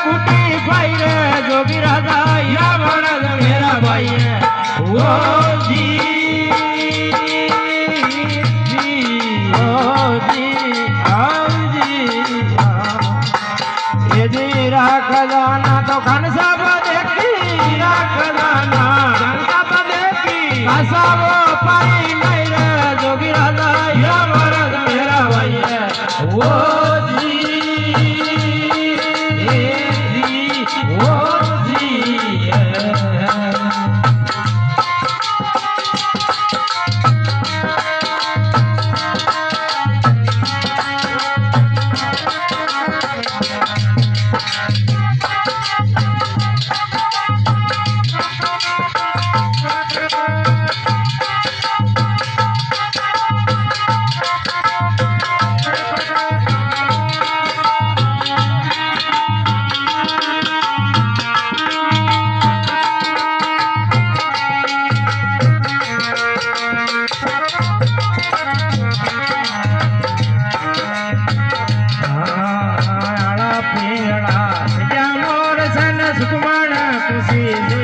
कुटी भाई रे जोगी राजा या मरद मेरा भाई है ओ जी खजाना तो खान साहब देखी खजाना खान साहब देखी साहब पाई नहीं रे जोगी राजा या मरद मेरा भाई है वो जी वो जी सुकुमार खुशी